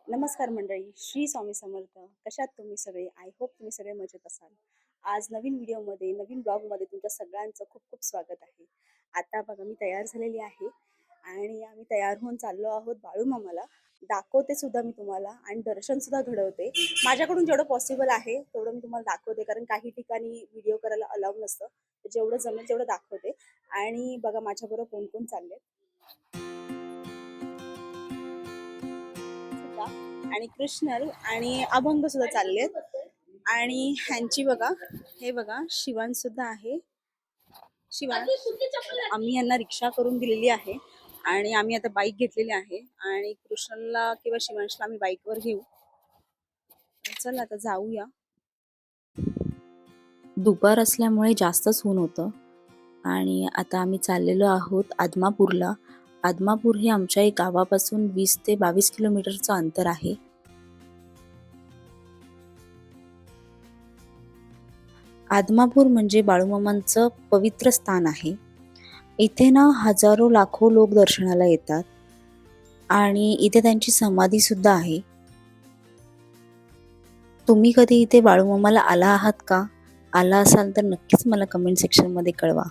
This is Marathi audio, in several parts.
नमस्कार मंडळी, श्री स्वामी समर्थ. कशात तुम्ही सगळे? आय होप तुम्ही सगळे मजेत असाल. आज नवीन व्हिडिओमध्ये, नवीन ब्लॉगमध्ये तुमच्या सगळ्यांचं खूप खूप स्वागत आहे. आता बघा मी तयार झालेली आहे आणि आम्ही तयार होऊन चाललो आहोत बाळूमामाला. दाखवते सुद्धा मी तुम्हाला आणि दर्शन सुद्धा घडवते. माझ्याकडून जेवढं पॉसिबल आहे तेवढं मी तुम्हाला दाखवते, कारण काही ठिकाणी व्हिडिओ करायला अलाउ नसतं. जेवढं जमेल तेवढं दाखवते. आणि बघा माझ्याबरोबर कोण कोण चालले आणि कृष्णल आणि अभंग सुद्धा चाललेत. आणि ह्यांची बघा, हे बघा शिवांश सुद्धा आहे. शिवांश, आम्ही यांना रिक्षा करून दिलेली आहे आणि आम्ही आता बाईक घेतलेली आहे आणि कृष्णलला किंवा शिवांशला आम्ही बाईकवर घेऊ. चल आता जाऊया. दुपार असल्यामुळे जास्तच ऊन होतं आणि आता आम्ही चाललेलो आहोत आदमापूरला. आदमापूर हे आमच्या एक गावापासून 20 ते 22 किलोमीटरचं अंतर आहे. आदमापूर म्हणजे बाळूमामांचं पवित्र स्थान आहे. इथे ना हजारो लाखो लोक दर्शनाला येतात आणि इथे त्यांची समाधी सुद्धा आहे. तुम्ही कधी इथे बाळूमामाला आला आहात का? आला असाल तर नक्कीच मला कमेंट सेक्शन मध्ये कळवा.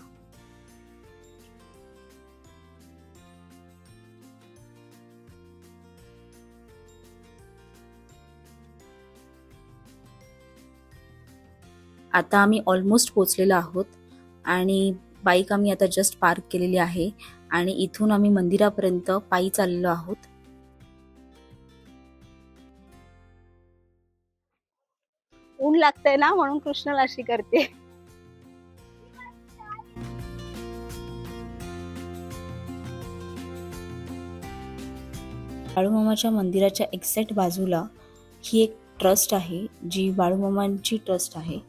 आता आम्ही ऑलमोस्ट पोहोचलेलो आहोत आणि बाईक आम्ही आता जस्ट पार्क केलेली आहे आणि इथून आम्ही मंदिरापर्यंत पायी चाललेलो आहोत. ऊन लागतंय ना, म्हणून कृष्णला अशी करते. बाळूमामाच्या मंदिराच्या एक्झॅक्ट बाजूला ही एक ट्रस्ट आहे, जी बाळूमामांची ट्रस्ट आहे.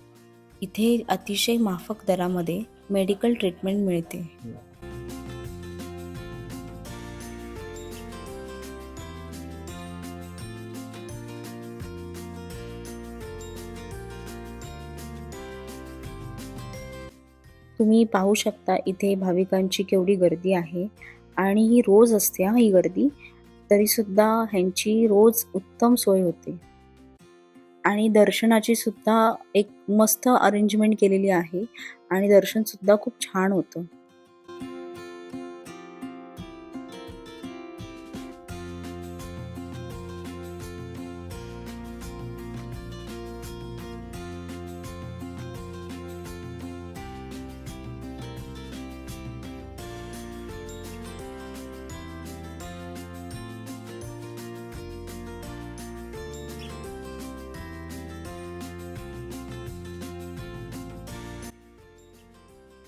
इथे अतिशय माफक दरामध्ये मेडिकल ट्रीटमेंट मिळते. तुम्ही पाहू शकता इथे भाविकांची केवढी गर्दी आहे आणि ही रोज असते ही गर्दी, तरी सुद्धा ह्यांची रोज उत्तम सोय होते. आणि दर्शनाची सुद्धा एक मस्त अरेंजमेंट केलेली आहे आणि दर्शन सुद्धा खूप छान होतं.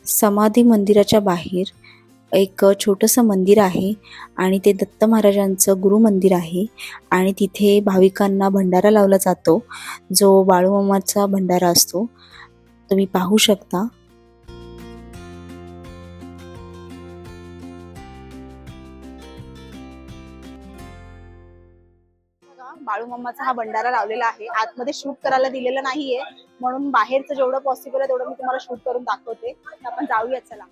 समाधी मंदिराच्या बाहेर एक छोटंसं मंदिर आहे आणि ते दत्त महाराजांचं गुरु मंदिर आहे आणि तिथे भाविकांना भंडारा लावला जातो, जो बाळूमामाचा भंडारा असतो. तुम्ही पाहू शकता. बाळूमामाचा हा भंडारा लावलेला आहे. आतमध्ये शूट करायला दिलेलं नाहीये, म्हणून बाहेरचं जेवढं पॉसिबल आहे तेवढं मी तुम्हाला शूट करून दाखवते. आपण जाऊया चला.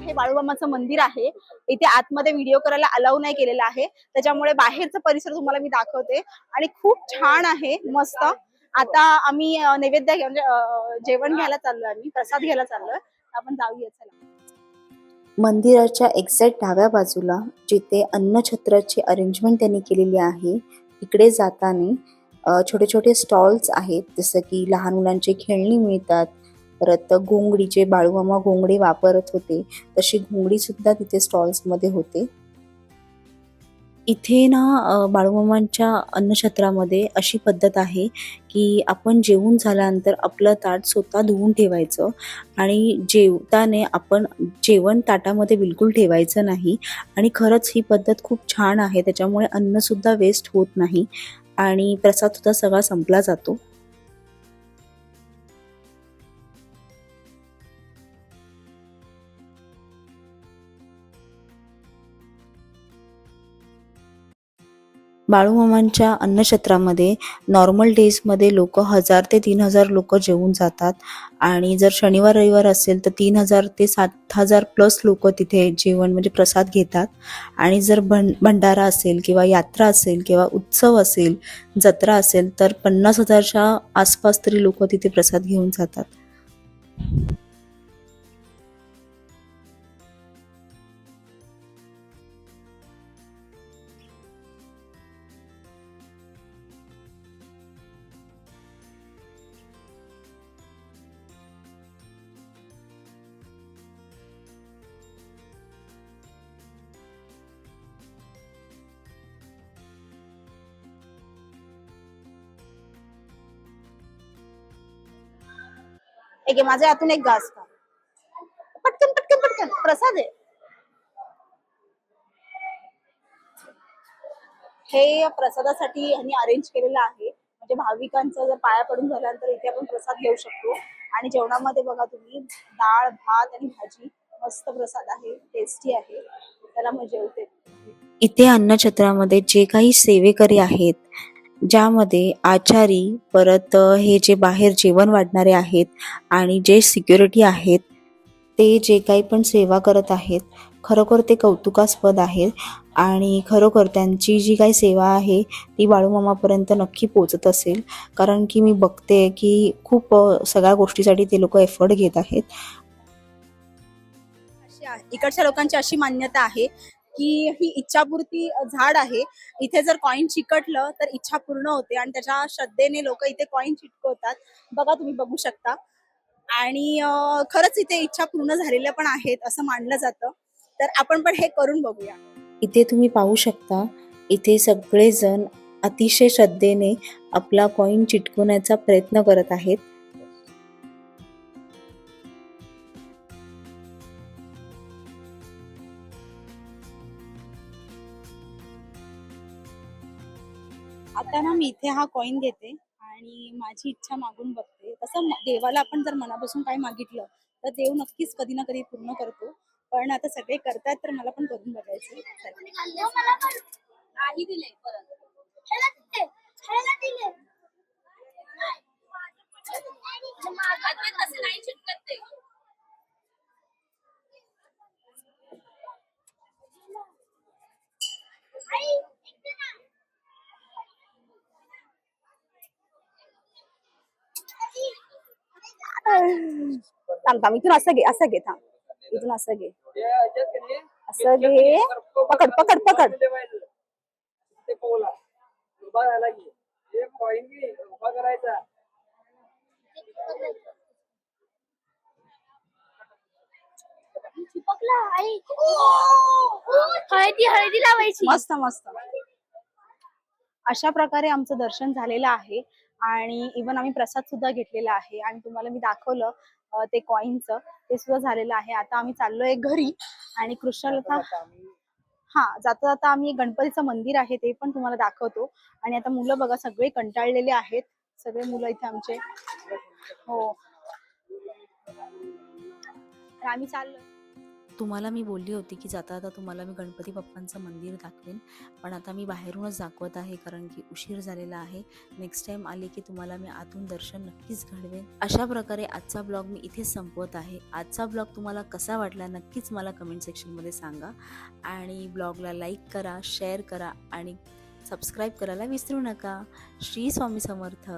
हे बाळूमामाचं मंदिर आहे. इथे आतमध्ये व्हिडिओ करायला अलाउ नाही केलेला आहे, त्याच्यामुळे बाहेरचा परिसर तुम्हाला मी दाखवते आणि खूप छान आहे, मस्त. आता आम्ही नैवेद्य म्हणजे जेवण घ्यायला चाललोय, आम्ही प्रसाद घ्यायला चाललोय. आपण जाऊया चला. मंदिराच्या एक्झॅक्ट डाव्या बाजूला जिथे अन्नछत्राची अरेंजमेंट त्यांनी केलेली आहे, तिकडे जाताना छोटे छोटे स्टॉल्स आहेत, जसं की लहान मुलांची खेळणी मिळतात. परत घोंगडी, जे बाळूमामा घोंगडी वापरत होते तशी घोंगडी सुद्धा तिथे स्टॉल्स मध्ये होते. इथे ना बाळूमामांच्या अन्नछत्रामध्ये अशी पद्धत आहे की आपण जेवून झाल्यानंतर आपलं ताट स्वतः धुवून ठेवायचं आणि जेवताना आपण जेवण ताटामध्ये बिलकुल ठेवायचं नाही. आणि खरंच ही पद्धत खूप छान आहे, त्याच्यामुळे अन्न सुद्धा वेस्ट होत नाही आणि प्रसाद सुद्धा सगळा संपला जातो. बाळूमामांच्या अन्नछत्रामध्ये नॉर्मल डेजमध्ये लोक 1000 ते 3000 लोक जेवून जातात आणि जर शनिवार रविवार असेल तर 3000 ते 7000 प्लस लोक तिथे जेवण म्हणजे प्रसाद घेतात. आणि जर भंडारा असेल किंवा यात्रा असेल किंवा उत्सव असेल, जत्रा असेल तर 50,000च्या आसपास तरी लोक तिथे प्रसाद घेऊन जातात. एक आहे, माझ्या हातून एक घास खा. पटकन पटकन पटकन प्रसाद आहे. हे प्रसादासाठी यांनी अरेंज केलेलं आहे. म्हणजे भाविकांचं जर पाया पडून झाल्यानंतर इथे आपण प्रसाद घेऊ शकतो. आणि जेवणामध्ये बघा तुम्ही डाळ, भात आणि भाजी, मस्त प्रसाद आहे, टेस्टी आहे. त्याला मग जेवते. इथे अन्नछत्रामध्ये जे काही सेवेकरी आहेत, ज्यामध्ये आचारी, परत हे जे बाहेर जेवण वाढणारे आहेत आणि जे सिक्युरिटी आहेत, ते जे काही पण सेवा करत आहेत, खरोखर ते कौतुकास्पद आहेत. आणि खरोखर त्यांची जी काही सेवा आहे ती बाळूमामापर्यंत नक्की पोचत असेल, कारण की मी बघते की खूप सगळ्या गोष्टीसाठी ते लोक एफर्ट घेत आहेत. इकडच्या लोकांची अशी मान्यता आहे की ही इच्छापूर्ती झाड आहे. इथे जर कॉइन चिकटलं तर इच्छा पूर्ण होते आणि त्याच्या श्रद्धेने लोक इथे कॉइन चिटकवतात. बघा तुम्ही बघू शकता. आणि खरंच इथे इच्छा पूर्ण झालेल्या पण आहेत असं मानलं जातं. तर आपण पण हे करून बघूया. इथे तुम्ही पाहू शकता, इथे सगळेजण अतिशय श्रद्धेने आपला कॉइन चिटकवण्याचा प्रयत्न करत आहेत. आता ना मी इथे हा कॉइन घेते आणि माझी इच्छा मागून बघते. तसं देवाला आपण जर मनापासून काही मागितलं तर देव नक्कीच कधी ना कधी पूर्ण करतो. पण आता सगळे करतात तर मला पण करून बघायचं. काही दिले परत नाही चिटकत ते. थांब थांब, इथून असं घे, असं घे, थांब इथून असं घे, असं घे, पकड पकड पकड. हळदी हळदी लावायची. मस्त मस्त. अशा प्रकारे आमचं दर्शन झालेलं आहे आणि इवन आम्ही प्रसाद सुद्धा घेतलेला आहे आणि तुम्हाला मी दाखवलं ते कॉइनचं, ते सुद्धा झालेलं आहे. आता आम्ही चाललोय घरी आणि कृष्णाला हा जाता जाता आम्ही गणपतीचं मंदिर आहे ते पण तुम्हाला दाखवतो. आणि आता मुलं बघा सगळे कंटाळलेले आहेत, सगळे मुलं इथे आमचे. हो, तर आम्ही चाललो. तुम्हाला मी बोलली होती की जाता जाता तुम्हाला मी गणपती बाप्पांचं मंदिर दाखवेन, पण आता मी बाहेरूनच दाखवत आहे कारण की उशीर झालेला आहे. नेक्स्ट टाइम आले की तुम्हाला मी आतून दर्शन नक्कीच घडवेन. अशा प्रकारे आजचा ब्लॉग मी इथेच संपवत आहे. आजचा ब्लॉग तुम्हाला कसा वाटला नक्कीच मला कमेंट सेक्शनमध्ये सांगा. आणि ब्लॉगला लाईक करा, शेअर करा आणि सबस्क्राईब करायला विसरू नका. श्री स्वामी समर्थ.